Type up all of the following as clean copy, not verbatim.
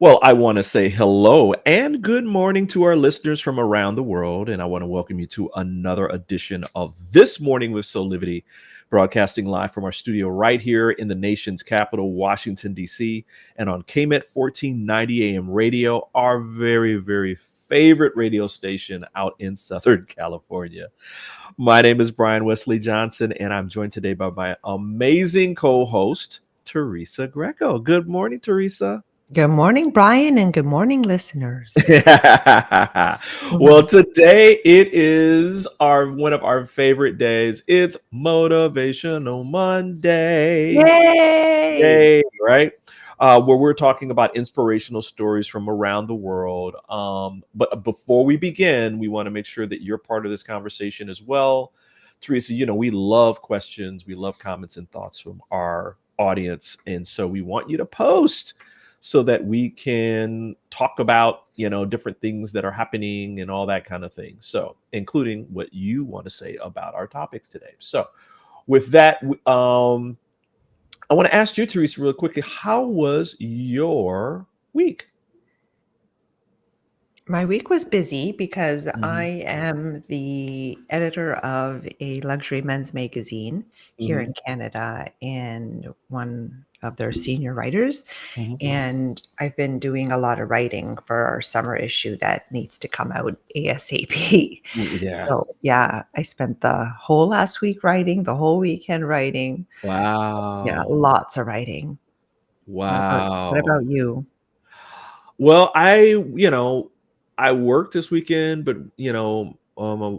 Well, I want to say hello and good morning to our listeners from around the world. And I want to welcome you to another edition of This Morning with Solivity, broadcasting live from our studio right here in the nation's capital, Washington, D.C., and on KMET 1490 AM radio, our very, very favorite radio station out in Southern California. My name is Brian Wesley Johnson, and I'm joined today by my amazing co host, Teresa Greco. Good morning, Teresa. Good morning, Brian, and good morning, listeners. Well, Mhm. today it is our one of our favorite days. It's Motivational Monday. Yay! Yay, right? Where we're talking about inspirational stories from around the world. But before we begin, we want to make sure that you're part of this conversation as well. Teresa, we love questions, we love comments and thoughts from our audience. And so we want you to post so that we can talk about, different things that are happening and all that kind of thing. So, including what you want to say about our topics today. So, with that, I want to ask you, Teresa, real quickly, how was your week? My week was busy because I Hmm. am the editor of a luxury men's magazine here Hmm. in Canada and one of their senior writers. Hmm. And I've been doing a lot of writing for our summer issue that needs to come out ASAP. Yeah. So, yeah, I spent the whole last week writing, the whole weekend writing. Yeah, Wow. lots of writing. What about Wow. you? Well, I worked this weekend, but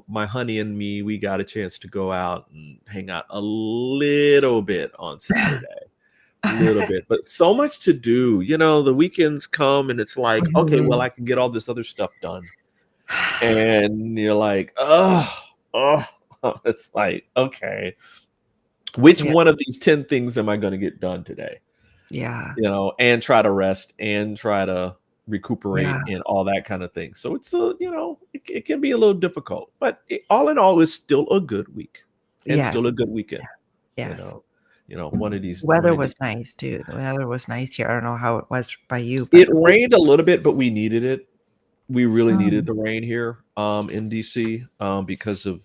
my honey and me, we got a chance to go out and hang out a little bit on Saturday. Little bit, but so much to do. The weekends come and it's like, okay, well, Mhm. I can get all this other stuff done. And you're like, oh, it's like, okay, which Yeah, one of these 10 things am I going to get done today? yeah, And try to rest and try to yeah. recuperate and all that kind of thing. So it can be a little difficult, but all in all, it's still a good week and Yes, still a good weekend. You yes. know, one of Weather these. was nice too. The weather was nice here. I don't know how it was by you, but It rained a little bit, but we needed it. We really needed Mm. the rain here in DC because of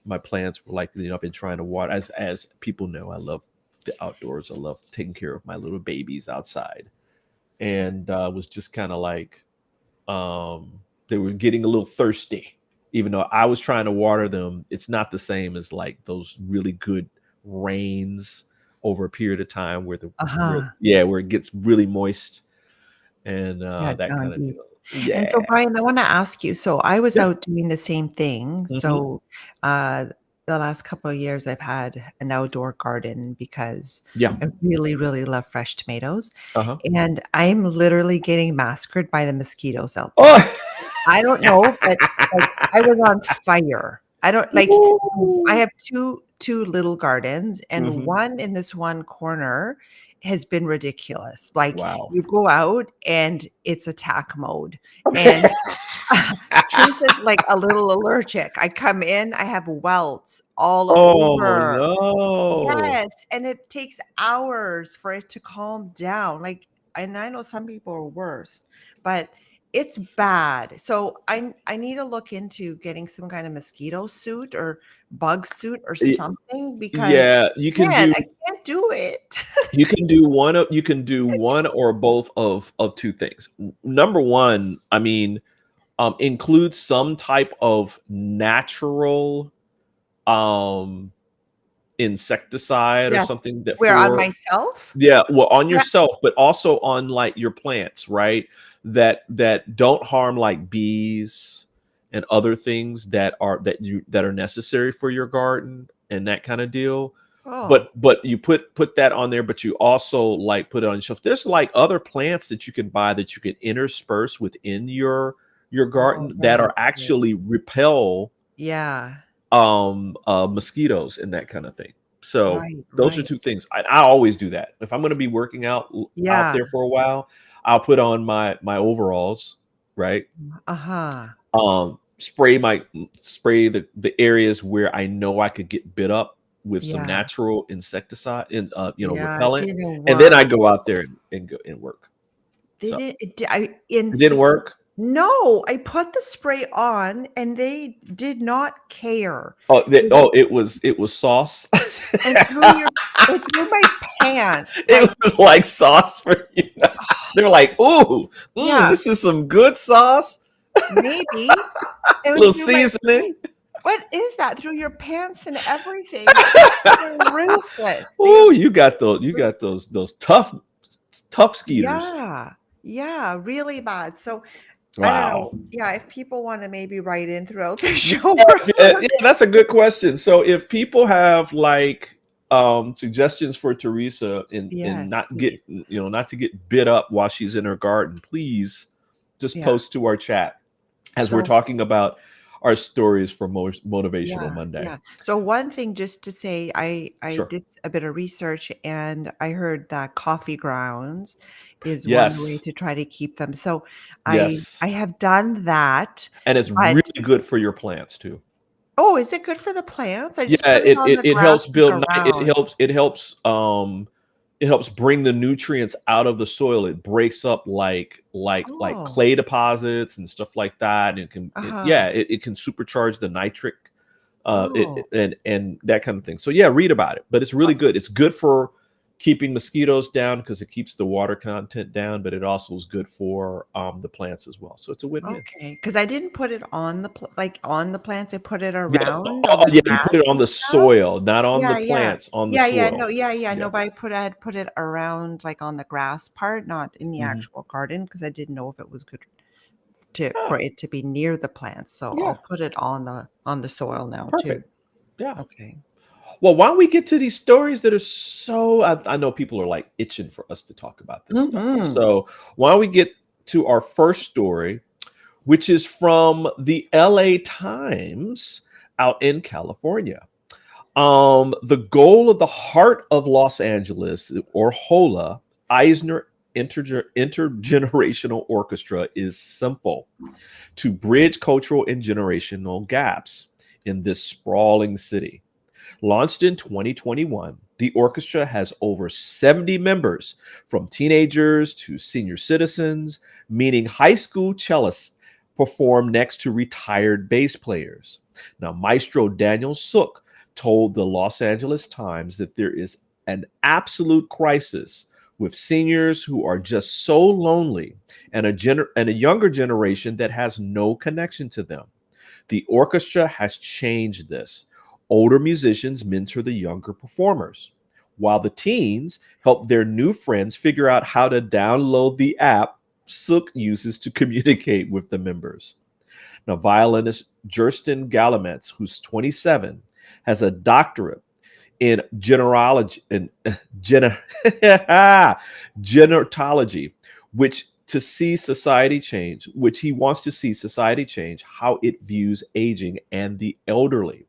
my plants were like I've been trying to water as people know I love the outdoors. I love taking care of my little babies outside, and was just kind of like they were getting a little thirsty. Even though I was trying to water them, it's not the same as like those really good rains over a period of time Uh-huh. where it gets really moist and Yeah, that kind down of deep. deal. And so, Yeah. Brian, I wanna ask you, so I was Yeah. out doing the same thing. Mhm. So, uh, the last couple of years, I've had an outdoor garden because Yeah. I really, really love fresh tomatoes, Uh-huh. and I'm literally getting massacred by the mosquitoes out there. Oh! I don't know, but, like, I was on fire. I don't like, I Ooh. have two little gardens, and Mhm. one in this one corner has been ridiculous. Like, Wow. you go out and it's attack mode, and Teresa's, like, a little allergic. I come in, I have welts all Oh, over. no. Yes, and it takes hours for it to calm down, like, and I know some people are worse, but it's bad. So I need to look into getting some kind of mosquito suit or bug suit or Y something because, yeah, man, I can't do it. you can do one or both of 2 things. Number 1, I mean, include some type of natural, um, insecticide or Yes. something that Where on for myself? yeah, well, on Yeah. yourself, but also on, like, your plants, right? That don't harm, like, bees and other things that are necessary for your garden and that kinda deal. Oh, But you put that on there, but you also, like, put it on your shelf. There's, like, other plants that you can buy that you can intersperse within your oh, garden that right, are right. actually repel Yeah. mosquitoes and that kind of thing. So Right, those are right. 2 things. I always do that. If I'm gonna be working out Yeah. there for a while, I'll put on my overalls, right? Uh-huh. Spray the areas where I know I could get bit up with some Yeah. natural insecticide and Yeah, it repellent, didn't and then I work. go out there and go and work. They So did it di I in it didn't specific. work? No, I put the spray on, and they did not care. They Oh, were it was sauce. and through your and through my pants, It like, was like sauce for you. They're like, "Ooh, yeah, this is some good sauce, maybe. It a went little through my seasoning." what is that? Through your pants and everything. They're ruthless. They are Ooh, you got those tough skeeters. yeah, yeah, really bad. So, I don't Wow. know. Yeah, if people wanna maybe write in throughout the Yeah, show or yeah, that's a good question. So if people have like suggestions for Teresa in yes, not get please. not to get bit up while she's in her garden, please just Yeah. post to our chat as we're So talking about our stories for Motivational yeah, Monday. yeah. So one thing just to say, I Sure. did a bit of research and I heard that coffee grounds is one way Yes. to try to keep them. So Yes. I have done that, And it's but really good for your plants too. oh, is it good for the plants? I just Yeah, put it it on it, the it grass helps like build around. it helps bring the nutrients out of the soil. It breaks up like Oh, clay deposits and stuff like that. And uh-huh. it can supercharge the nitric Oh, and that kind of thing. So yeah, read about it. But it's really good. It's good for keeping mosquitoes down because it keeps the water content down, but it also is good for the plants as well. So it's a win-win. okay. Because I didn't put it on the like on the plants. I put it Yeah. around on Oh, the yeah, you put grass it on and the stuff. soil, not on the Yeah, yeah. plants, on the Yeah, yeah, no, soil. yeah, yeah, no, Yeah. but I had put it around, like, on the grass part, not in the Mhm. actual garden, because I didn't know if it was good to for Ah, it to be near the plants, so yeah, I'll put it on the soil now too. perfect. Yeah. Okay. Well, why don't we get to these stories that are I know people are like itching for us to talk about this stuff. Mhm. So why don't we get to our first story, which is from the LA Times out in California. The goal of the Heart of Los Angeles, or HOLA, Eisner Intergenerational Orchestra, is simple: to bridge cultural and generational gaps in this sprawling city. Launched in 2021, the orchestra has over 70 members, from teenagers to senior citizens, meaning high school cellists perform next to retired bass players. Now, Maestro Daniel Sook told the Los Angeles Times that there is an absolute crisis with seniors who are just so lonely, and and a younger generation that has no connection to them. The orchestra has changed this. Older musicians mentor the younger performers, while the teens help their new friends figure out how to download the app Sook uses to communicate with the members. Now, violinist Jurston Galamets, who's 27, has a doctorate in generology and genetology, which he wants to see society change how it views aging and the elderly.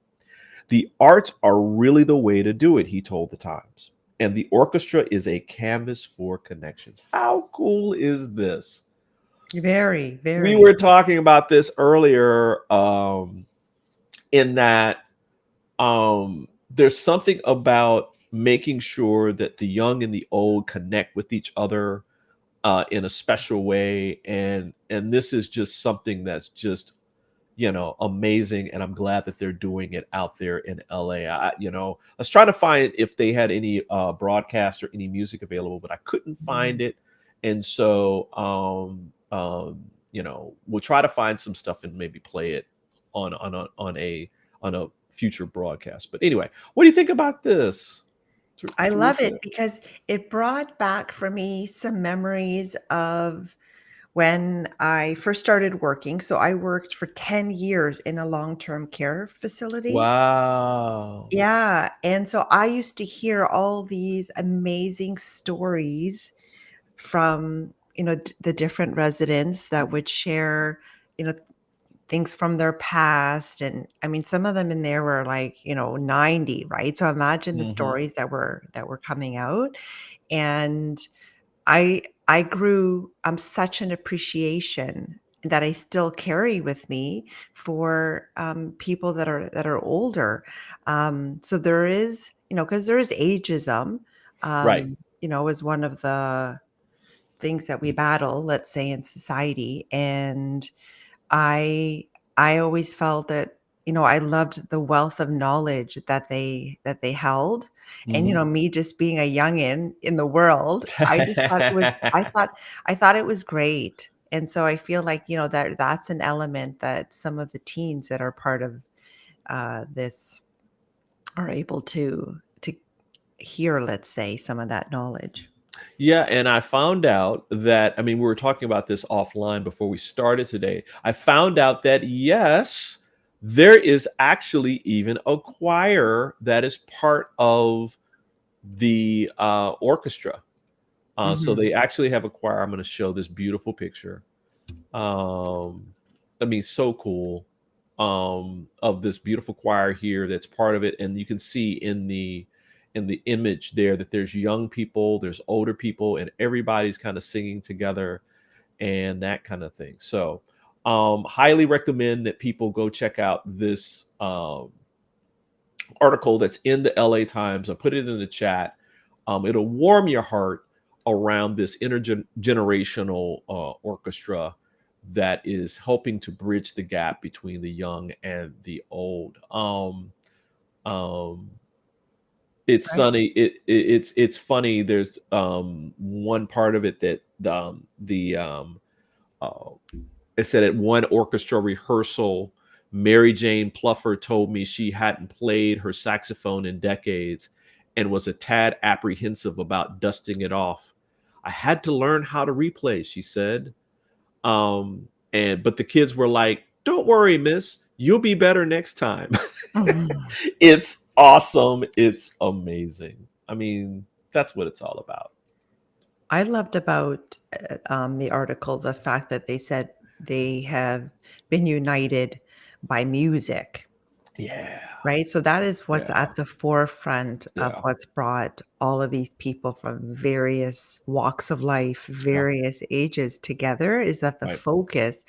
The arts are really the way to do it, he told the Times. And the orchestra is a canvas for connections. How cool is this? Very, We very. were talking about this earlier, in that there's something about making sure that the young and the old connect with each other in a special way, and this is just something that's just amazing, and I'm glad that they're doing it out there in LA. I was trying to find if they had any broadcast or any music available, but I couldn't Mhm. find it, and so we'll try to find some stuff and maybe play it on a future broadcast. But anyway, what do you think about this, I love it Teresa? because it brought back for me some memories of when I first started working. So I worked for 10 years in a long-term care facility. Wow. Yeah, and so I used to hear all these amazing stories from, the different residents that would share, you know, things from their past, and I mean, some of them in there were like, 90, right? So imagine the Hmm. stories that were coming out, and I grew such an appreciation that I still carry with me for, people that are older. So there is, because there is ageism, Right. is one of the things that we battle, let's say in society, and I I always felt that, I loved the wealth of knowledge that they held. And, Mhm. me just being a youngin in the world, I just thought it was I thought it was great. And so I feel like, that's an element that some of the teens that are part of this are able to hear, let's say, some of that knowledge. Yeah, and I found out that I mean, we were talking about this offline before we started today. I found out that yes, there is actually even a choir that is part of the orchestra. So Mhm. they actually have a choir. I'm going to show this beautiful picture. Um, I mean, so cool. Of this beautiful choir here that's part of it, and you can see in the image there that there's young people, there's older people, and everybody's kind of singing together and that kind of thing. So, highly recommend that people go check out this article that's in the LA Times. I put it in the chat. It'll warm your heart around this intergenerational orchestra that is helping to bridge the gap between the young and the old. Um, it's Right. sunny. It's funny. There's one part of it that the uh, it said at one orchestra rehearsal, Mary Jane Pluffer told me she hadn't played her saxophone in decades and was a tad apprehensive about dusting it off. I had to learn how to replay, she said. And but the kids were like, "Don't worry, miss, you'll be better next time." Mhm. It's awesome. It's amazing. I mean, that's what it's all about. I loved about, the article, the fact that they said they have been united by music, Yeah. right? So that is what's Yeah. at the forefront of Yeah. what's brought all of these people from various walks of life, Yeah. various ages together, is that the Right. focus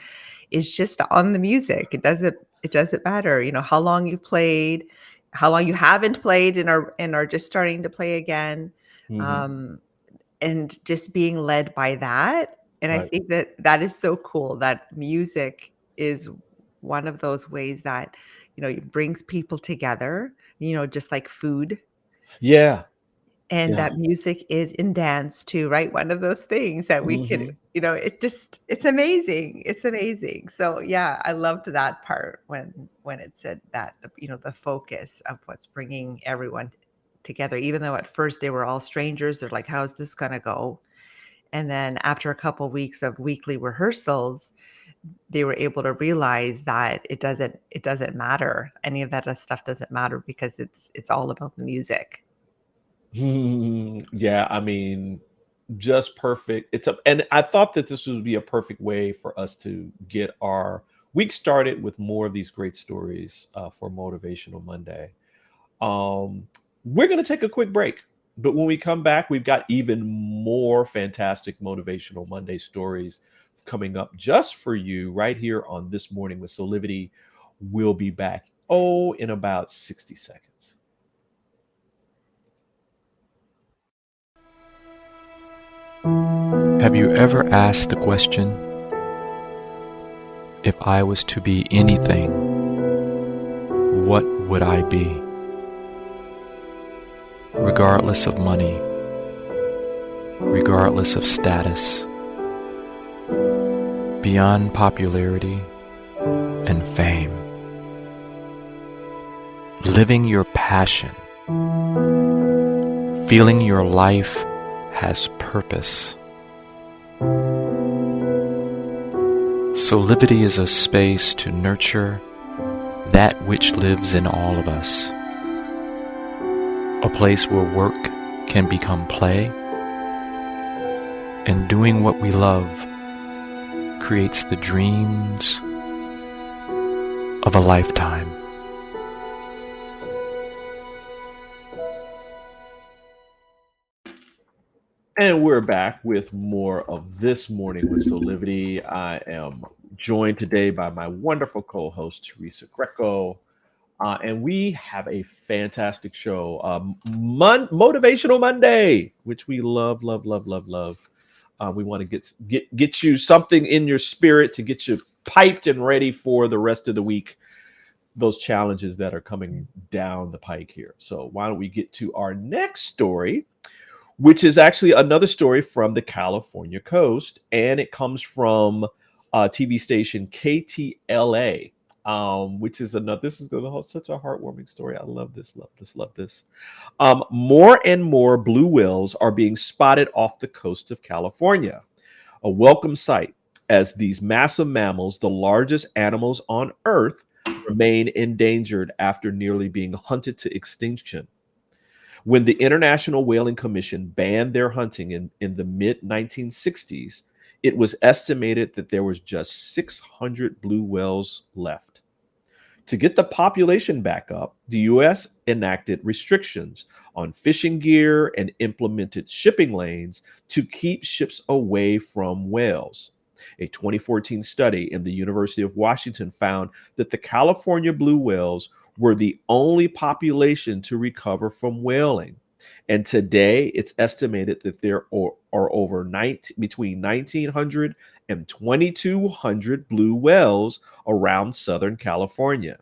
is just on the music. It doesn't matter, how long you played, how long you haven't played and are just starting to play again. Mhm. Um, and just being led by that, and I Right. think that that is so cool that music is one of those ways that, it brings people together, just like food, Yeah. and Yeah. that music is in dance too, right? One of those things that we could, Mhm. it's amazing. It's amazing. So, yeah, I loved that part when it said that, the focus of what's bringing everyone together, even though at first they were all strangers, they're like, "How's this gonna go?" And then after a couple weeks of weekly rehearsals, they were able to realize that it doesn't matter. Any of that stuff doesn't matter because it's all about the music. Yeah, I mean, just perfect. And I thought that this would be a perfect way for us to get our week started with more of these great stories for Motivational Monday. Um, we're going to take a quick break, but when we come back, we've got even more fantastic Motivational Monday stories coming up just for you right here on This Morning with Solivity. We'll be back, in about 60 seconds. Have you ever asked the question, if I was to be anything, what would I be? Regardless of money, regardless of status, beyond popularity and fame. Living your passion, feeling your life has purpose. Solivity is a space to nurture that which lives in all of us. A place where work can become play, and doing what we love creates the dreams of a lifetime. And we're back with more of This Morning with Solivity. I am joined today by my wonderful co-host, Teresa Greco. And we have a fantastic show, Motivational Monday, which we love, love, love, love, love. We want to get you something in your spirit to get you piped and ready for the rest of the week, those challenges that are coming down the pike here. So why don't we get to our next story, which is actually another story from the California coast, and it comes from TV station KTLA, which is another. This is such a heartwarming story. I love this, love this, love this. More and more blue whales are being spotted off the coast of California, a welcome sight as these massive mammals, the largest animals on Earth, remain endangered after nearly being hunted to extinction. When the International Whaling Commission banned their hunting in the mid 1960s, it was estimated that there was just 600 blue whales left. To get the population back up, the US enacted restrictions on fishing gear and implemented shipping lanes to keep ships away from whales. A 2014 study in the University of Washington found that the California blue whales were the only population to recover from whaling. And today it's estimated that there are over between 1,900 and 2,200 blue whales around Southern California.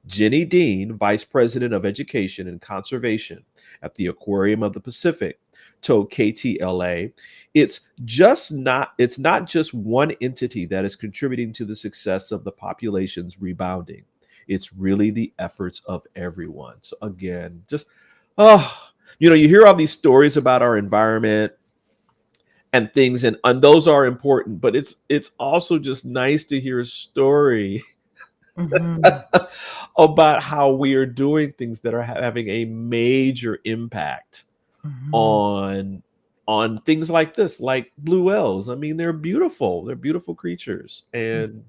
Jenny Dean, Vice President of Education and Conservation at the Aquarium of the Pacific, told KTLA, it's not just one entity that is contributing to the success of the population's rebounding. It's really the efforts of everyone. So again, just you hear all these stories about our environment and things, and those are important, but it's also just nice to hear a story about how we are doing things that are having a major impact on things like this, like blue whales. I mean, they're beautiful. They're beautiful creatures, and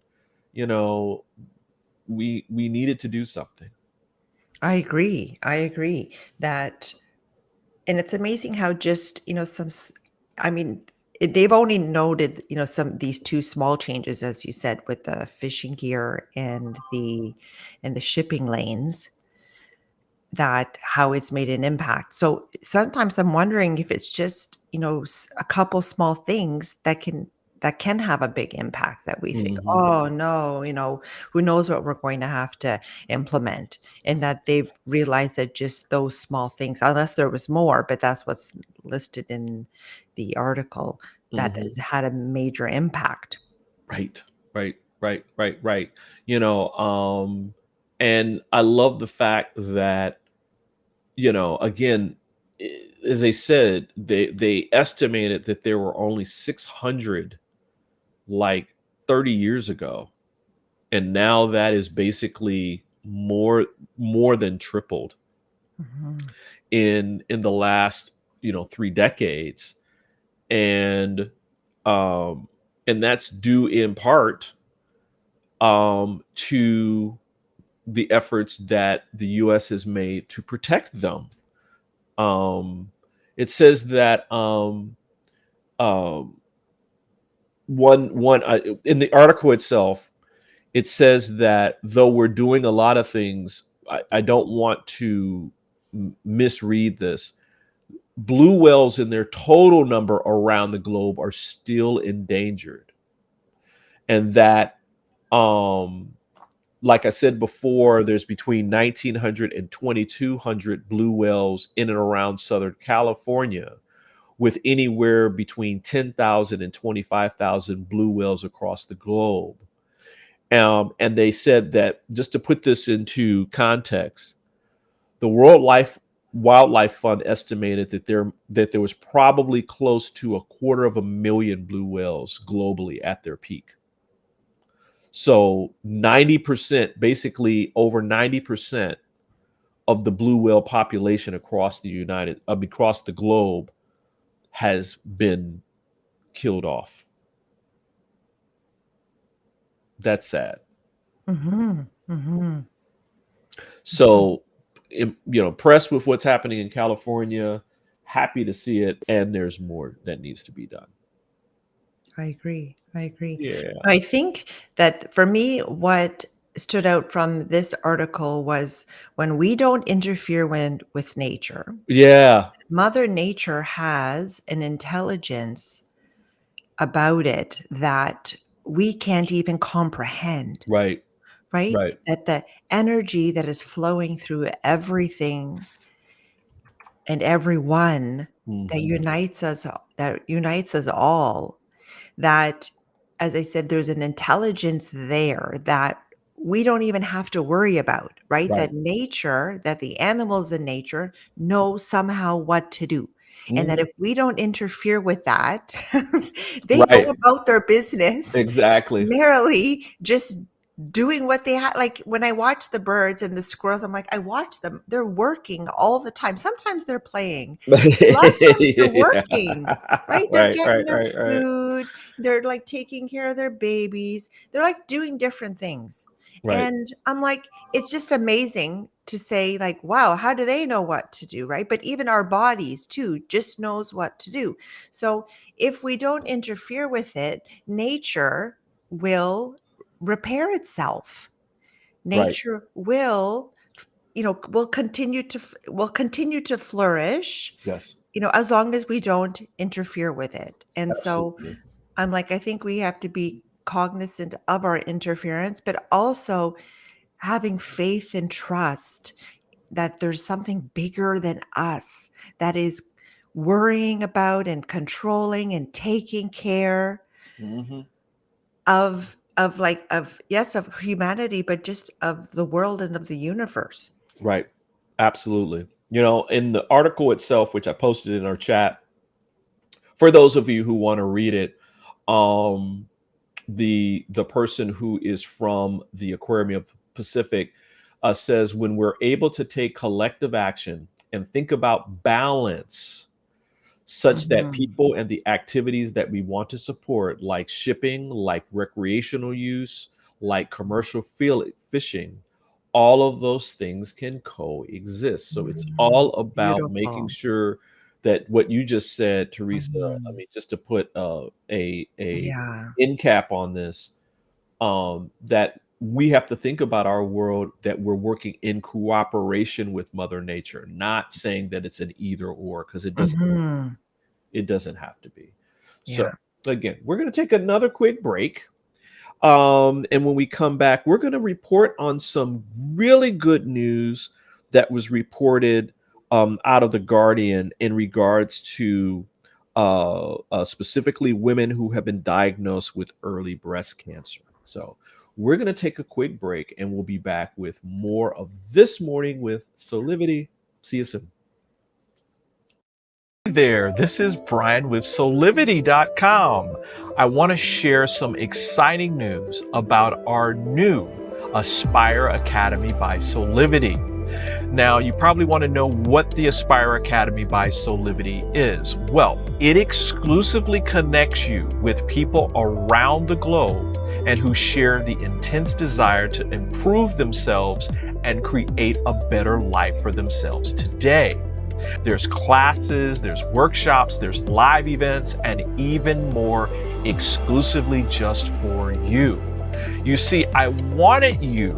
we needed to do something. I agree. I agree that, and it's amazing how just, they've only noted, these two small changes, as you said, with the fishing gear and the shipping lanes, that how it's made an impact. So sometimes I'm wondering if it's just, a couple small things that can have a big impact, that we think, Mhm. oh no, who knows what we're going to have to implement. And that they've realized that just those small things, unless there was more, but that's what's listed in the article, that has Mhm. had a major impact. Right, right, right, right, right. And I love the fact that, again, as they said, they estimated that there were only 600 like 30 years ago, and now that is basically more than tripled Mhm. in the last 3 decades, and um and that's due in part to the efforts that the US has made to protect them. It says that um one in the article itself, it says that though we're doing a lot of things, I don't want to misread this. Blue whales in their total number around the globe are still endangered, and that like I said before, there's between 1,900 and 2,200 blue whales in and around Southern California, with anywhere between 10,000 and 25,000 blue whales across the globe. And they said that, just to put this into context, the Wildlife Fund estimated that there was probably close to 250,000 blue whales globally at their peak. So 90%, basically over 90% of the blue whale population across the globe has been killed off. That's sad. Mhm. Mhm. So, impressed with what's happening in California, happy to see it, and there's more that needs to be done. I agree. I agree. Yeah. I think that for me, what stood out from this article was, when we don't interfere with nature, Yeah. Mother Nature has an intelligence about it that we can't even comprehend, Right. right? Right. That the energy that is flowing through everything and everyone that Mhm. unites us all, that, as I said, there's an intelligence there that we don't even have to worry about, right? Right. That the animals in nature know somehow what to do. And that Mhm. if we don't interfere with that, they go Right. about their business Exactly. merrily just doing what they have. Like when I watch the birds and the squirrels, I'm like, I watch them. They're working all the time. Sometimes they're playing. A lot of times they're Yeah. working, right? They're Right, getting right, their right, right. food. They're like taking care of their babies. They're like doing different things. Right. And I'm like, it's just amazing to say, like, wow, how do they know what to do, right? But even our bodies too just knows what to do. So if we don't interfere with it, nature will repair itself. Right. Nature will continue to flourish, Yes. as long as we don't interfere with it. And so Absolutely. I'm like, I think we have to be cognizant of our interference, but also having faith and trust that there's something bigger than us that is worrying about and controlling and taking care Mhm. of humanity, but just of the world and of the universe. Right. Absolutely. In the article itself, which I posted in our chat, for those of you who want to read it, um, the person who is from the Aquarium Pacific says when we're able to take collective action and think about balance such that Mhm. people and the activities that we want to support, like shipping, like recreational use, like commercial fishing, all of those things can coexist. So it's Mhm. all about making Beautiful. sure that what you just said, Teresa. I Mhm. mean, just to put a Yeah. end cap on this, that we have to think about our world that we're working in cooperation with Mother Nature, not saying that it's an either or, because Mhm. it doesn't have to be. So Yeah. again, we're going to take another quick break. And when we come back, we're going to report on some really good news that was reported out of the Guardian in regards to specifically women who have been diagnosed with early breast cancer. So we're going to take a quick break and we'll be back with more of This Morning with Solivity. See you soon. Hey there, this is Brian with Soulivity.com. I want to share some exciting news about our new Aspire Academy by Soulivity. Now, you probably want to know what the Aspire Academy by Solivity is. Well, it exclusively connects you with people around the globe and who share the intense desire to improve themselves and create a better life for themselves today. There's classes, there's workshops, there's live events, and even more exclusively just for you. You see, I wanted you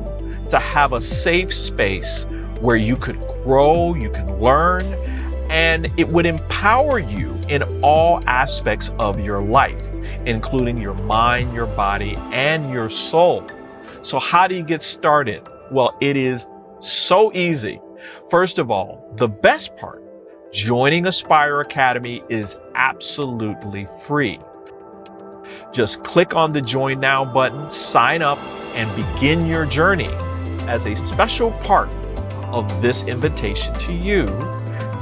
to have a safe space where you could grow, you can learn, and it would empower you in all aspects of your life, including your mind, your body, and your soul. So, how do you get started? Well, it is so easy. First of all, the best part, joining Aspire Academy is absolutely free. Just click on the Join Now button, sign up, and begin your journey. As a special part of this invitation to you,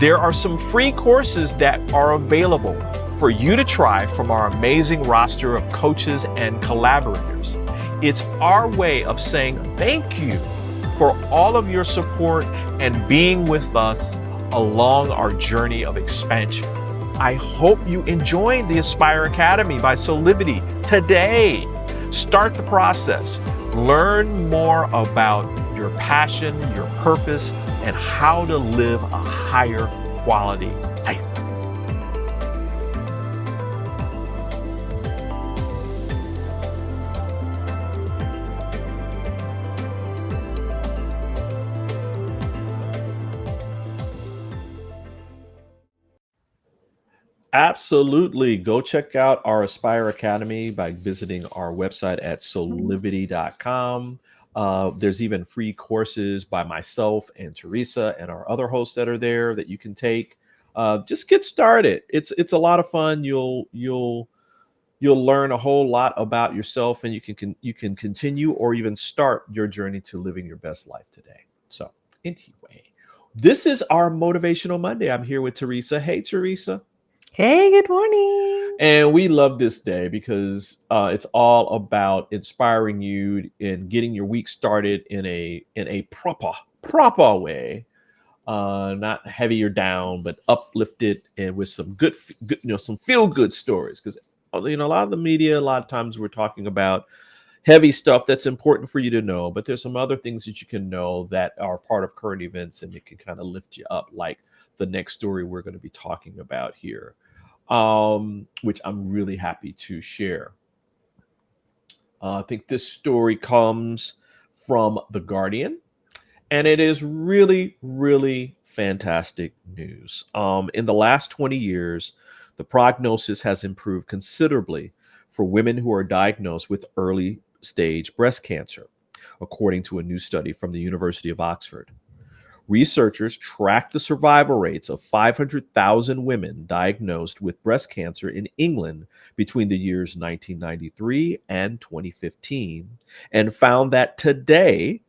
there are some free courses that are available for you to try from our amazing roster of coaches and collaborators. It's our way of saying thank you for all of your support and being with us along our journey of expansion. I hope you enjoy the Aspire Academy by Solivity today. Start the process. Learn more about your passion, your purpose, and how to live a higher quality life. Absolutely. Go check out our Aspire Academy by visiting our website at solivity.com. There's even free courses by myself and Teresa and our other hosts that are there that you can take. Just get started. It's a lot of fun. You'll learn a whole lot about yourself, and you can continue or even start your journey to living your best life today. So anyway, this is our Motivational Monday. I'm here with Teresa. Hey, Teresa. Hey, good morning. And we love this day because it's all about inspiring you and getting your week started in a proper way, not heavy or down, but uplifted and with some good some feel good stories. Because a lot of the media, a lot of times we're talking about heavy stuff that's important for you to know, but there's some other things that you can know that are part of current events and it can kind of lift you up, like the next story we're going to be talking about here, which I'm really happy to share. I think this story comes from The Guardian, and it is really, really fantastic news. In the last 20 years, the prognosis has improved considerably for women who are diagnosed with early stage breast cancer, according to a new study from the University of Oxford. Researchers tracked the survival rates of 500,000 women diagnosed with breast cancer in England between the years 1993 and 2015 and found that today,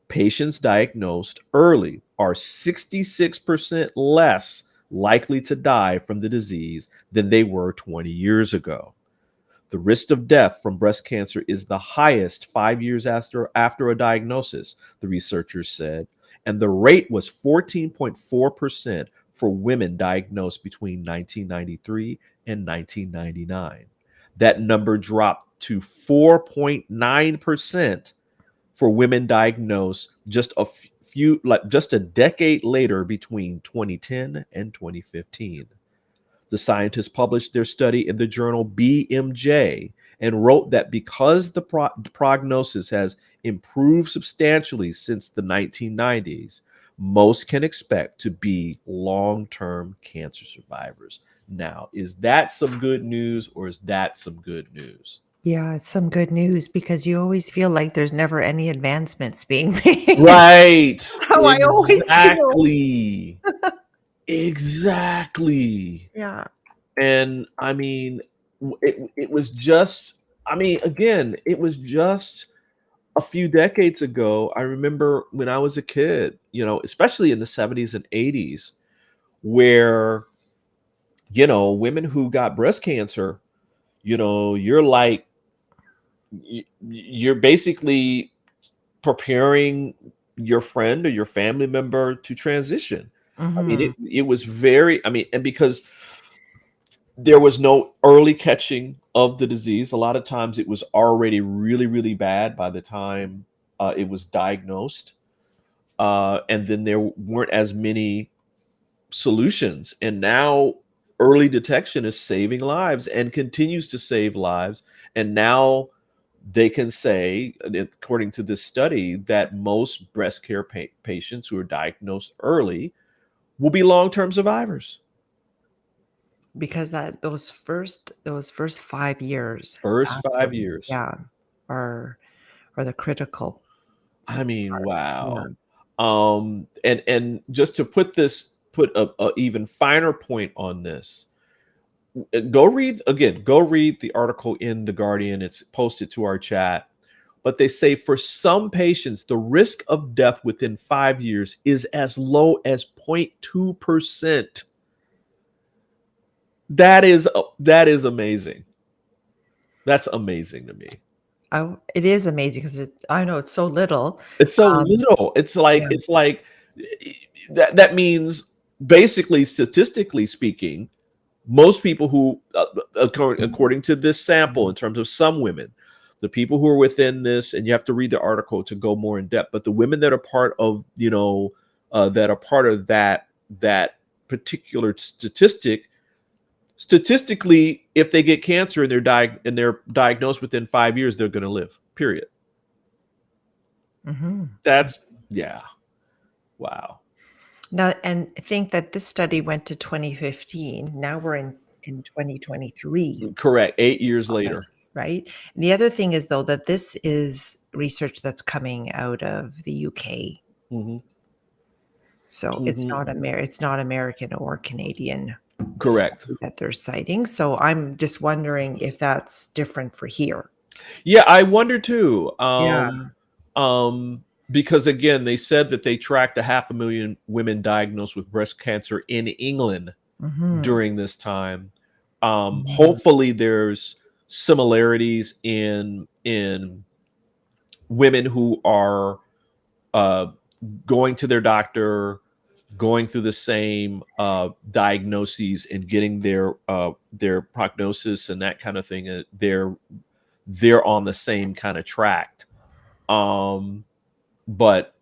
patients diagnosed early are 66% less likely to die from the disease than they were 20 years ago. The risk of death from breast cancer is the highest 5 years after a diagnosis, the researchers said, and the rate was 14.4% for women diagnosed between 1993 and 1999. That number dropped to 4.9% for women diagnosed just a decade later between 2010 and 2015. The scientists published their study in the journal BMJ and wrote that because the prognosis has improved substantially since the 1990s, most can expect to be long-term cancer survivors. Now, is that some good news or is that some good news? Yeah, it's some good news because you always feel like there's never any advancements being made. Right. How I always feel. Exactly. Exactly. Yeah. And I mean, it was just, I mean, again, it was just a few decades ago. I remember when I was a kid, especially in the 70s and 80s, where, women who got breast cancer, you're like, you're basically preparing your friend or your family member to transition. I mean, Mhm. it was very, I mean, and because there was no early catching of the disease. A lot of times it was already really, really bad by the time it was diagnosed. And then there weren't as many solutions. And now early detection is saving lives and continues to save lives. And now they can say, according to this study, that most breast care patients who are diagnosed early will be long term survivors. Because that those first 5 years First after, 5 years. yeah, are are the critical I mean, part. Yeah. wow. And just to put a even finer point on this, go read the article in The Guardian. It's posted to our chat. But they say for some patients, the risk of death within 5 years is as low as 0.2%. That is amazing. That's amazing to me. It is amazing because I know it's so little. It's so Um, little. yeah. It's like that means basically statistically speaking, most people who according to this sample in terms of some women, the people who are within this, and you have to read the article to go more in depth, but the women that are part of, that are part of that particular statistic, statistically, if they get cancer and they're diagnosed within 5 years, they're going to live. Period. Mhm. That's yeah. Wow. Now, and think that this study went to 2015. Now we're in in 2023. Correct. 8 years Okay. later. Right. And the other thing is, though, that this is research that's coming out of the UK. Hmm. So it's Hmm. it's not American or Canadian Correct. study that they're citing. So I'm just wondering if that's different for here. Yeah, I wonder too. Yeah. Because again, they said that they tracked 500,000 women diagnosed with breast cancer in England Mhm. during this time. Mhm. Hopefully, there's similarities in women who are uh, going to their doctor, going through the same diagnoses, and getting their prognosis and that kind of thing. They're on the same kind of track. Um, but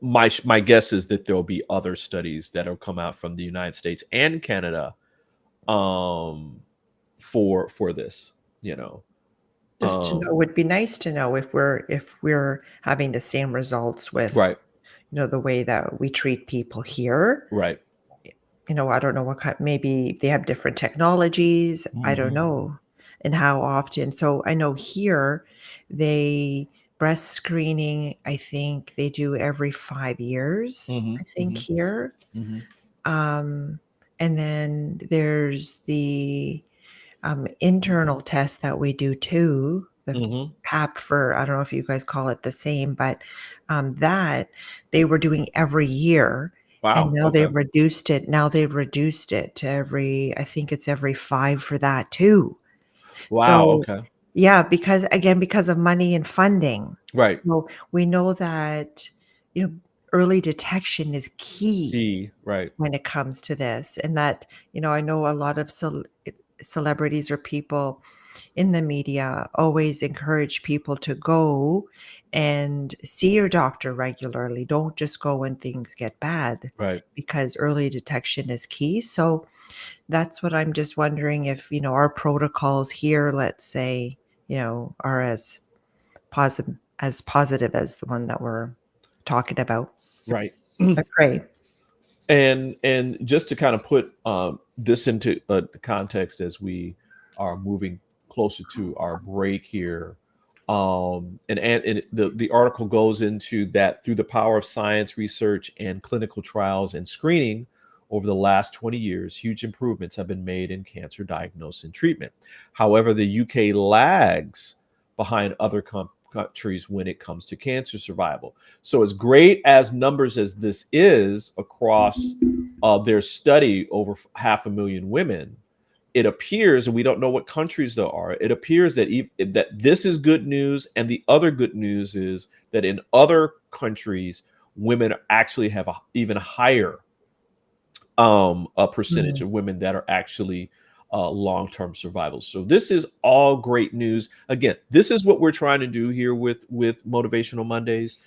my guess is that there'll be other studies that'll come out from the United States and Canada um, for this. You know, Just to know, um, would be nice to know if we're having the same results with, right, the way that we treat people here. right. I don't know what kind, maybe they have different technologies. I don't Hmm. know. And how often. So I know here they breast screening, I think they do every 5 years, Hmm. I think Hmm. here. Hmm. Um, and then there's the internal test that we do too, the Hmm. PAP for, I don't know if you guys call it the same, but that they were doing every year. And Wow. now Okay. they've reduced it. Now they've reduced it to I think it's every 5 for that too. Wow. So, Okay. yeah, because of money and funding. Right. So we know that, you know, early detection is key Key. Right. when it comes to this. And that, I know a lot of celebrities or people in the media always encourage people to go and see your doctor regularly. Don't just go when things get bad, Right. because early detection is key. So that's what I'm just wondering if, our protocols here, let's say, are as positive as the one that we're talking about. Right. But great. And just to kind of put this into context as we are moving closer to our break here, and the article goes into that through the power of science, research, and clinical trials and screening over the last 20 years, huge improvements have been made in cancer diagnosis and treatment. However, the UK lags behind other countries when it comes to cancer survival. So, as great as numbers as this is across their study over 500,000 women, it appears, and we don't know what countries there are. It appears that that this is good news, and the other good news is that in other countries, women actually have a even higher a percentage Mm. of women that are actually long-term survivors. So this is all great news. Again, this is what we're trying to do here with Motivational Mondays.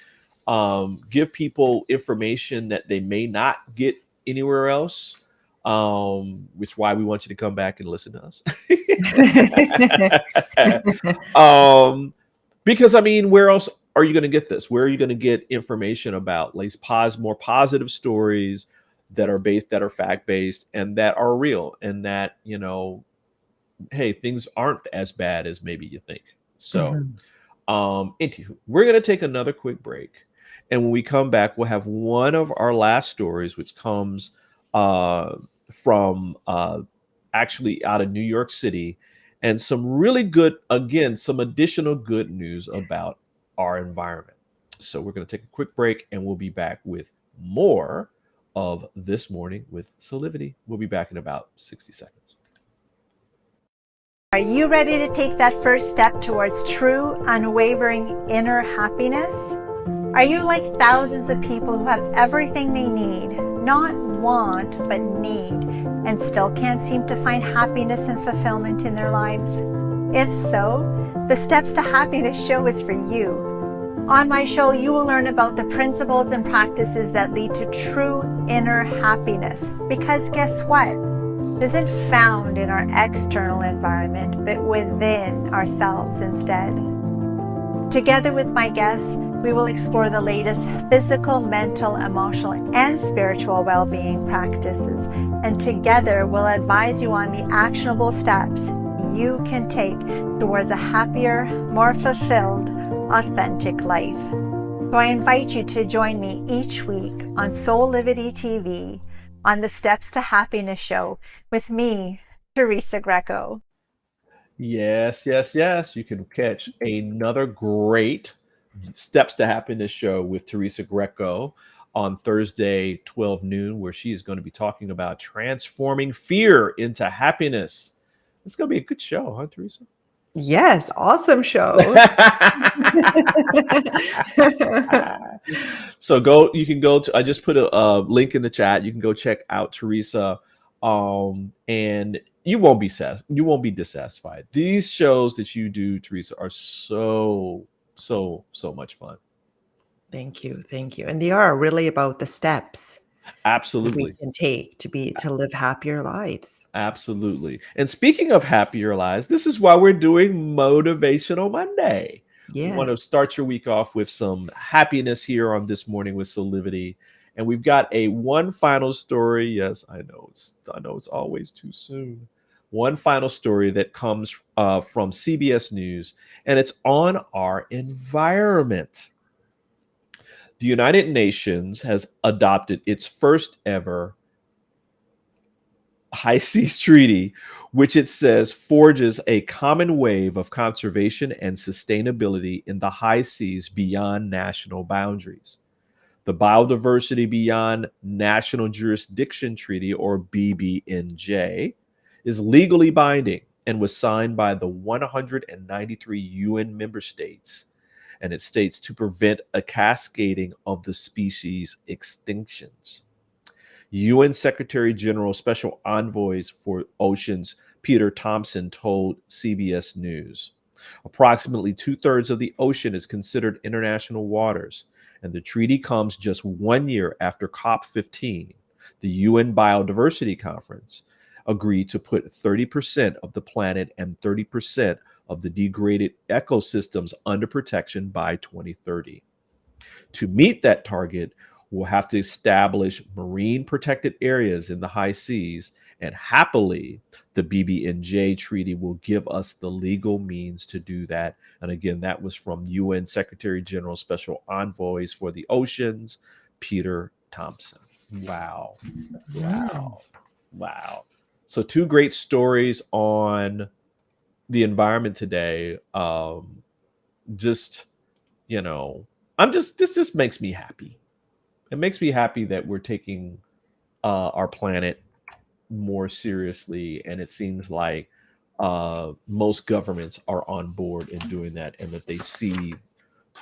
Give people information that they may not get anywhere else. Which is why we want you to come back and listen to us. um, because I mean, where else are you going to get this? Where are you going to get information about like more positive stories that are fact based, and that are real, and that hey, things aren't as bad as maybe you think. So, Mhm. anywho, we're going to take another quick break, and when we come back, we'll have one of our last stories, which comes from actually out of New York City, and some really good, again, some additional good news about our environment. So we're going to take a quick break, and we'll be back with more of This Morning with Solivity. We'll be back in about 60 seconds. Are you ready to take that first step towards true, unwavering inner happiness? Are you like thousands of people who have everything they need, not want, but need, and still can't seem to find happiness and fulfillment in their lives? If so, the Steps to Happiness show is for you. On my show, you will learn about the principles and practices that lead to true inner happiness. Because guess what? It isn't found in our external environment, but within ourselves instead. Together with my guests, We will explore the latest physical, mental, emotional, and spiritual well-being practices, and together we'll advise you on the actionable steps you can take towards a happier, more fulfilled, authentic life. So I invite you to join me each week on Soulivity TV on the Steps to Happiness show with me, Teresa Greco. Yes, yes, yes. You can catch another great Steps to Happiness show with Teresa Greco on Thursday, 12 noon, where she is going to be talking about transforming fear into happiness. It's going to be a good show, huh, Teresa? Yes, awesome show. So you can go to, I just put a link in the chat. You can go check out Teresa. And you won't be dissatisfied. These shows that you do, Teresa, are so much fun. Thank you. Thank you. And they are really about the steps we Absolutely. can take to live happier lives. Absolutely. And speaking of happier lives, this is why we're doing Motivational Monday. We want to Yes. start your week off with some happiness here on This Morning with Solivity. And we've got one final story. Yes, I know it's always too soon. One final story that comes from CBS News, and it's on our environment. The United Nations has adopted its first ever High Seas Treaty, which it says forges a common wave of conservation and sustainability in the high seas beyond national boundaries. The Biodiversity Beyond National Jurisdiction Treaty, or BBNJ, is legally binding and was signed by the 193 UN member states. And it states to prevent a cascading of the species extinctions. UN Secretary General Special Envoys for Oceans Peter Thompson told CBS News, approximately 2/3 of the ocean is considered international waters, and the treaty comes just 1 year after COP15, the UN Biodiversity Conference, agreed to put 30% of the planet and 30% of the degraded ecosystems under protection by 2030. To meet that target, we'll have to establish marine protected areas in the high seas, and happily, the BBNJ treaty will give us the legal means to do that. And again, that was from UN Secretary General Special Envoys for the Oceans, Peter Thompson. Wow. Wow. Wow. So two great stories on the environment today. Just, you know, this just makes me happy. It makes me happy that we're taking our planet more seriously, and it seems like most governments are on board in doing that, and that they see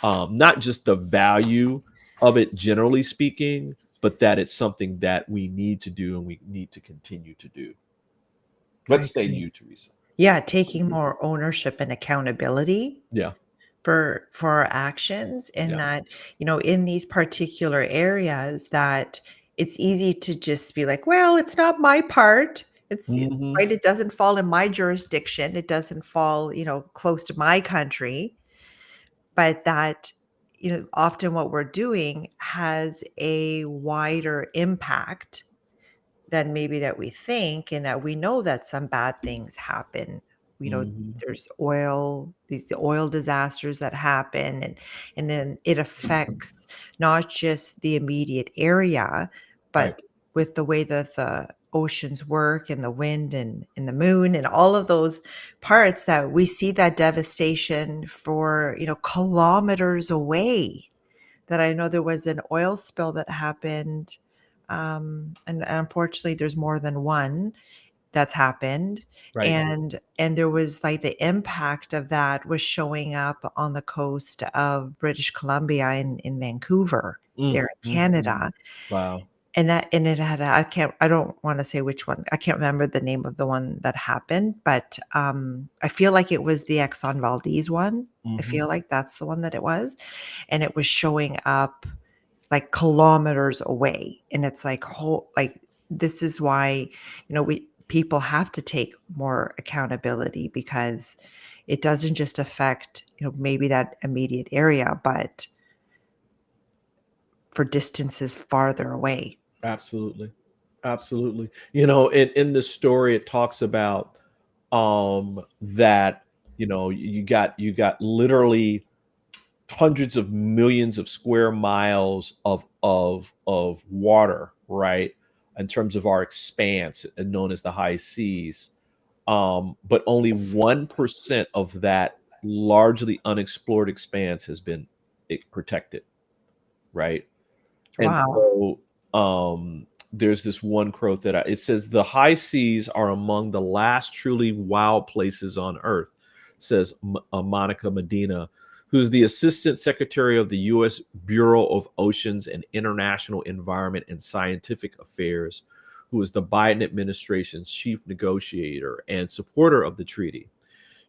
not just the value of it generally speaking, but that it's something that we need to do and we need to continue to do. What I say agree. you, Teresa? Yeah, taking more ownership and accountability Yeah, for our actions, and yeah. that, in these particular areas, that it's easy to just be like, well, it's not my part. Hmm. Right, it doesn't fall in my jurisdiction. It doesn't fall, close to my country. But that, often what we're doing has a wider impact than maybe that we think, and that we know that some bad things happen. Hmm. There's the oil disasters that happen, and then it affects not just the immediate area, Right. but with the way that the oceans work, and the wind, and the moon, and all of those parts, that we see that devastation for, kilometers away. That I know there was an oil spill that happened, and unfortunately there's more than one that's happened. Right. And there was, like, the impact of that was showing up on the coast of British Columbia, in Vancouver, there in Mm. Canada. Wow. And it had I don't want to say which one. I can't remember the name of the one that happened, but I feel like it was the Exxon Valdez one. I Hmm. feel like that's the one that it was. And it was showing up like kilometers away. And it's like, this is why, we people have to take more accountability, because it doesn't just affect, maybe that immediate area, but for distances farther away. Absolutely. Absolutely. In this story, it talks about that, you got literally hundreds of millions of square miles of water, right? In terms of our expanse, known as the high seas. But only 1% of that largely unexplored expanse has been protected, right? And Wow. so there's this one quote it says, "The high seas are among the last truly wild places on earth," says Monica Medina, who's the Assistant Secretary of the U.S. Bureau of Oceans and International Environment and Scientific Affairs, who is the Biden administration's chief negotiator and supporter of the treaty.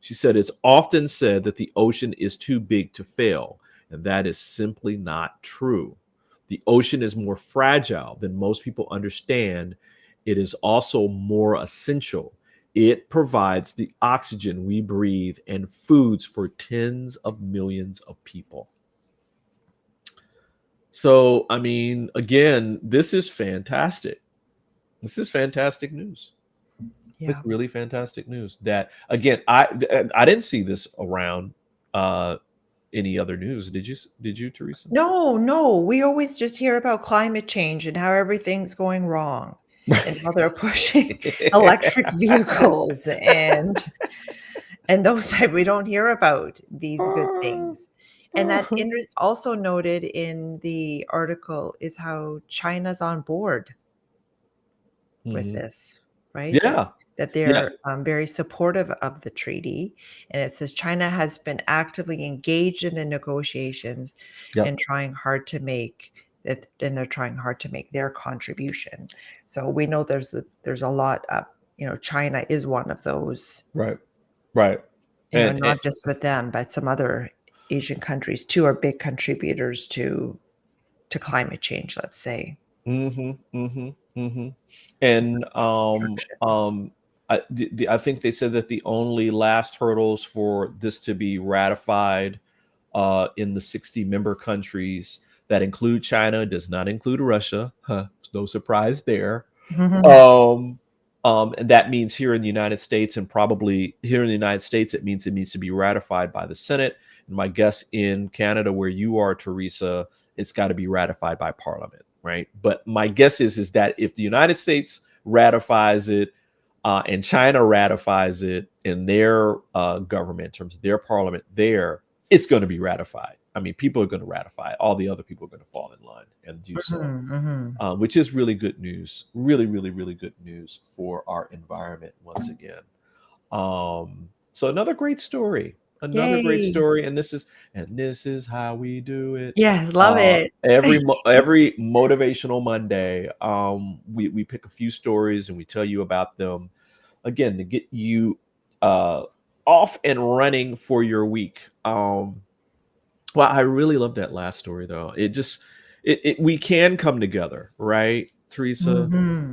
She said, "It's often said that the ocean is too big to fail, and that is simply not true. The ocean is more fragile than most people understand. It is also more essential. It provides the oxygen we breathe and foods for tens of millions of people." So, I mean, again, this is fantastic. This is fantastic news. It's Yeah. really fantastic news that, again, I didn't see this around any other news. Did you, Teresa? No, we always just hear about climate change and how everything's going wrong and how they're pushing electric vehicles and those type. We don't hear about these good things. And that also noted in the article is how China's on board with Mhm. this, right? Yeah. That Yeah. they're very supportive of the treaty. And it says China has been actively engaged in the negotiations Yep. and trying hard to make that, and they're trying hard to make their contribution. So we know there's a lot of, China is one of those, Right. Right. And not just with them, but some other Asian countries too are big contributors to climate change, let's say. mhm, mhm, mhm. And I think they said that the only last hurdles for this to be ratified in the 60 member countries that include China, does not include Russia. Huh, no surprise there. Um, and that means here in the United States, and probably here in the United States, it means to be ratified by the Senate. And my guess in Canada, where you are, Teresa, it's got to be ratified by Parliament, right? But my guess is that if the United States ratifies it and China ratifies it in their government, in terms of their parliament, there, it's going to be ratified. I mean, people are going to ratify it. All the other people are going to fall in line and do so. Which is really good news. Really, really, really good news for our environment once again. So another great story. Another great Yay. story. And this is how we do it. Yeah, love it. Every motivational Monday, we pick a few stories and we tell you about them. Again, to get you off and running for your week. Well, I really love that last story though. We can come together, right, Teresa?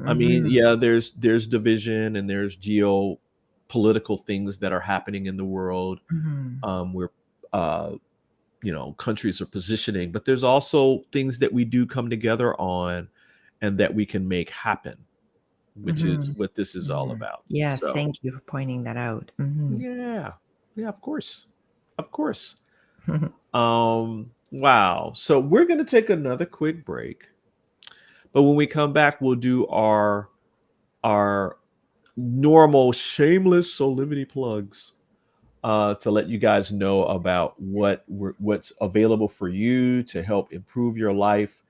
I mean, yeah, there's division and there's geopolitical things that are happening in the world, where countries are positioning, but there's also things that we do come together on and that we can make happen, which is what this is all about. Yes, So, thank you for pointing that out. yeah, of course. Wow. So we're going to take another quick break, but when we come back, we'll do our normal shameless Solivity plugs to let you guys know about what's available for you to help improve your life,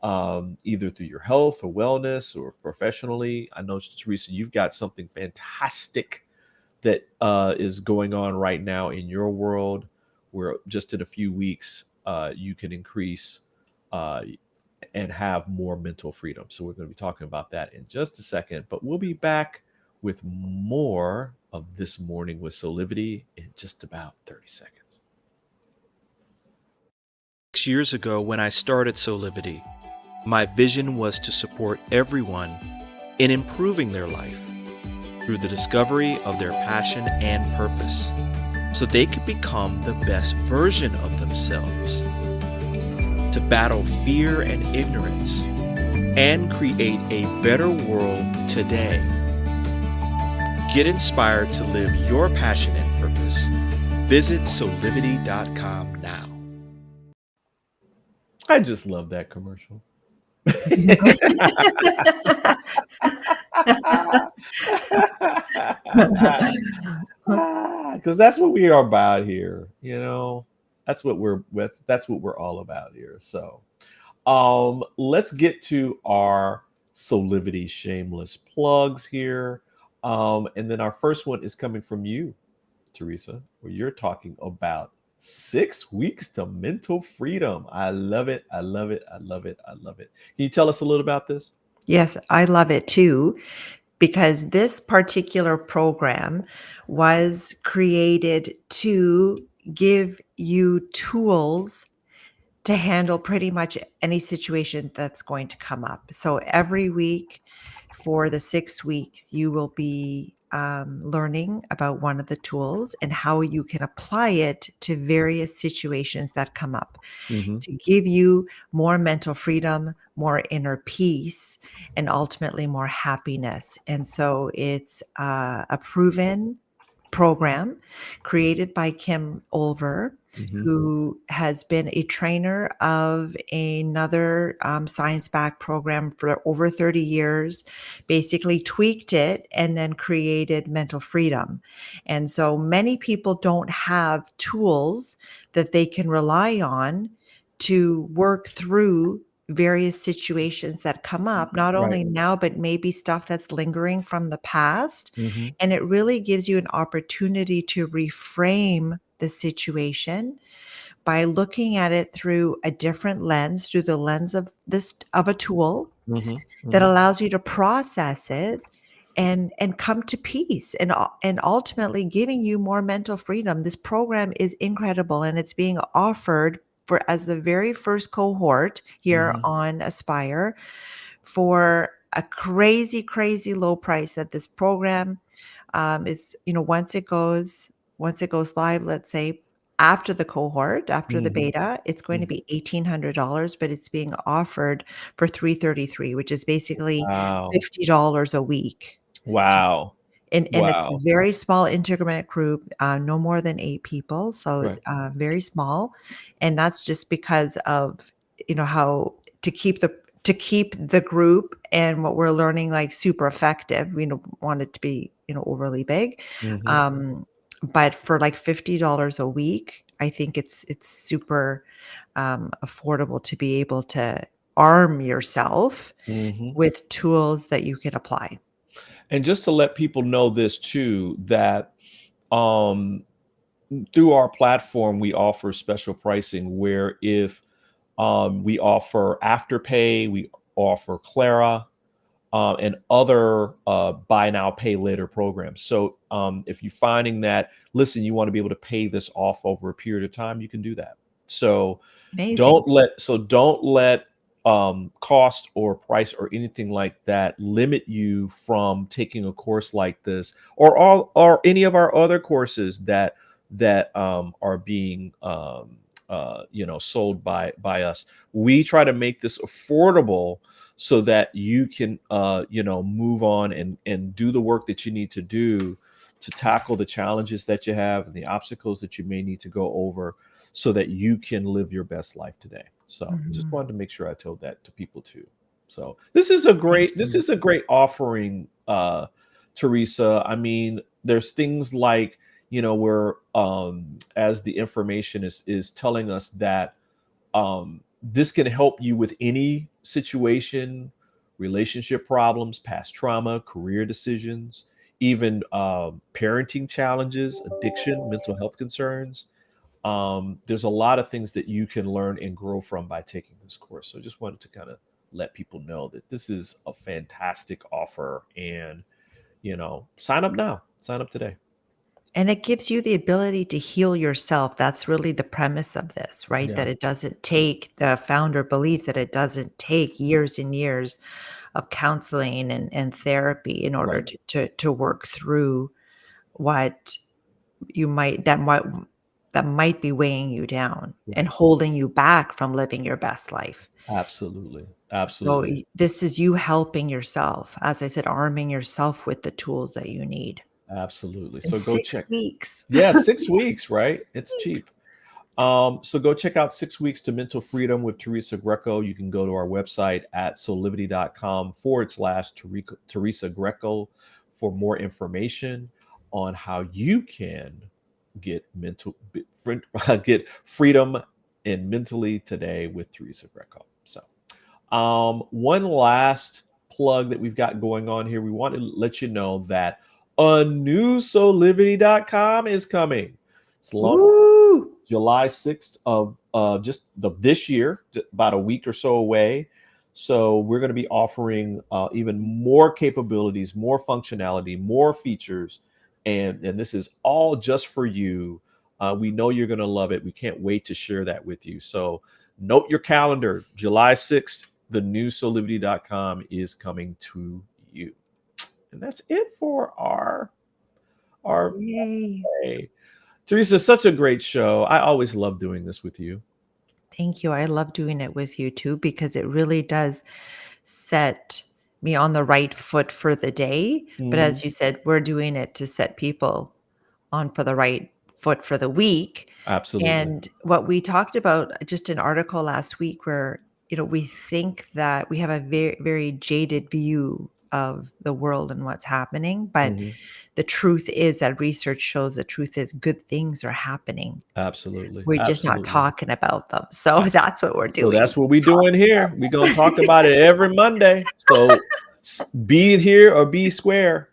either through your health or wellness or professionally. I know, Teresa, you've got something fantastic that is going on right now in your world, where just in a few weeks you can increase and have more mental freedom. So we're going to be talking about that in just a second, but we'll be back with more of This Morning with Solivity in just about 30 seconds. 6 years ago when I started Solivity, my vision was to support everyone in improving their life through the discovery of their passion and purpose, so they could become the best version of themselves. To to battle fear and ignorance and create a better world today. Get inspired to live your passion and purpose. Visit Soulivity.com now. I just love that commercial. Because that's what we are about here, you know. That's what we're all about here. So, let's get to our Solivity shameless plugs here. And then our first one is coming from you, Teresa, where you're talking about 6 weeks to mental freedom. I love it. I love it. I love it. I love it. Can you tell us a little about this? Yes, I love it too, because this particular program was created to give you tools to handle pretty much any situation that's going to come up. So every week for the 6 weeks, you will be learning about one of the tools and how you can apply it to various situations that come up Mm-hmm. to give you more mental freedom, more inner peace, and ultimately more happiness. And so it's a proven program created by Kim Olver, Mm-hmm. who has been a trainer of another science-backed program for over 30 years, basically tweaked it and then created mental freedom. And so many people don't have tools that they can rely on to work through various situations that come up, not Right. only now, but maybe stuff that's lingering from the past. Mm-hmm. And it really gives you an opportunity to reframe the situation by looking at it through a different lens, through the lens of a tool Mm-hmm. that Mm-hmm. allows you to process it and come to peace and ultimately giving you more mental freedom. This program is incredible, and it's being offered for as the very first cohort here Mm-hmm. on Aspire for a crazy, crazy low price. That this program is, once it goes live, let's say after the cohort, after the Mm-hmm. beta, it's going to be $1,800, but it's being offered for $333, which is basically Wow. $50 a week. Wow. And it's a Wow. very small integrated group, no more than 8 people, so Right. very small. And that's just because of, how to keep the group and what we're learning like super effective. We don't want it to be, overly big. Mm-hmm. But for like $50 a week, I think it's super affordable to be able to arm yourself Mm-hmm. with tools that you can apply. And just to let people know this too, that um, through our platform, we offer special pricing where if we offer Afterpay, we offer Clara, and other buy now, pay later programs. So if you're finding that, listen, you want to be able to pay this off over a period of time, you can do that. So Amazing. don't let cost or price or anything like that limit you from taking a course like this or any of our other courses that are being sold by us. We try to make this affordable so that you can move on and do the work that you need to do to tackle the challenges that you have and the obstacles that you may need to go over so that you can live your best life today. So just Mhm. wanted to make sure I told that to people too. So this is a Thank this you. is a great offering, Teresa. I mean, there's things like, where as the information is telling us that this can help you with any situation, relationship problems, past trauma, career decisions, even parenting challenges, addiction, mental health concerns. There's a lot of things that you can learn and grow from by taking this course. So just wanted to kind of let people know that this is a fantastic offer, and sign up now, sign up today. And it gives you the ability to heal yourself. That's really the premise of this, right? Yeah. That it doesn't take, the founder believes that it doesn't take years and years of counseling and therapy in order to work through what you might, that that might be weighing you down and Right. holding you back from living your best life. Absolutely. So Absolutely. this is you helping yourself, as I said, arming yourself with the tools that you need Absolutely. in So go 6 check. weeks. Yeah, 6 weeks, right? It's Weeks. cheap. So go check out 6 weeks to Mental Freedom with Teresa Greco. You can go to our website at solivity.com/Teresa Greco for more information on how you can get get freedom and mentally today with Teresa Greco. So one last plug that we've got going on here. We want to let you know that a new Soulivity.com is coming. It's launched Woo! July 6th of this year, about a week or so away. So we're going to be offering even more capabilities, more functionality, more features, and this is all just for you. We know you're going to love it. We can't wait to share that with you. So note your calendar, July 6th, the new Soulivity.com is coming to you. And that's it for our Yay. day. Teresa, such a great show. I always love doing this with you. Thank you. I love doing it with you too, because it really does set me on the right foot for the day. But Mhm. as you said, we're doing it to set people on for the right foot for the week. Absolutely. And what we talked about, just an article last week where, we think that we have a very, very jaded view of the world and what's happening. But Mhm. the truth is that research shows the truth is good things are happening. Absolutely. We're just not Absolutely. talking about them. So that's what we're So doing. that's what we're doing here. We're going to talk about it every Monday. So be it here or be square,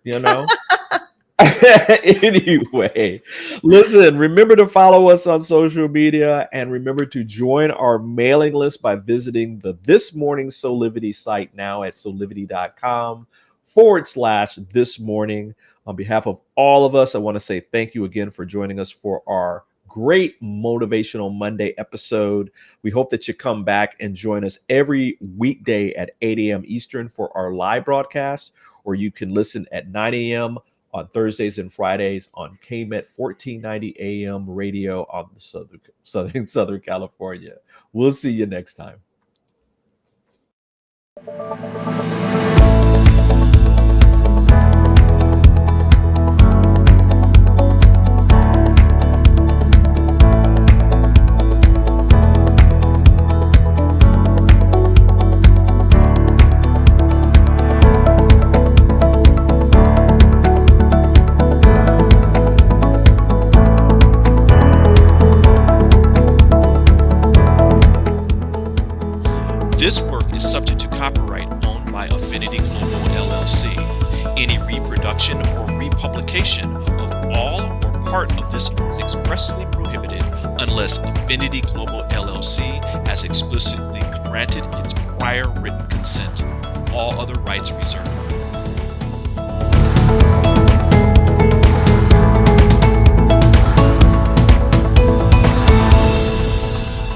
Anyway, listen, remember to follow us on social media and remember to join our mailing list by visiting the This Morning Solivity site now at solivity.com/this morning. On behalf of all of us, I want to say thank you again for joining us for our great Motivational Monday episode. We hope that you come back and join us every weekday at 8 a.m. Eastern for our live broadcast, or you can listen at 9 a.m. on Thursdays and Fridays on KMET 1490 AM radio on the Southern California. We'll see you next time. This work is subject to copyright owned by Affinity Global LLC. Any reproduction or republication of all or part of this is expressly prohibited unless Affinity Global LLC has explicitly granted its prior written consent. All other rights reserved.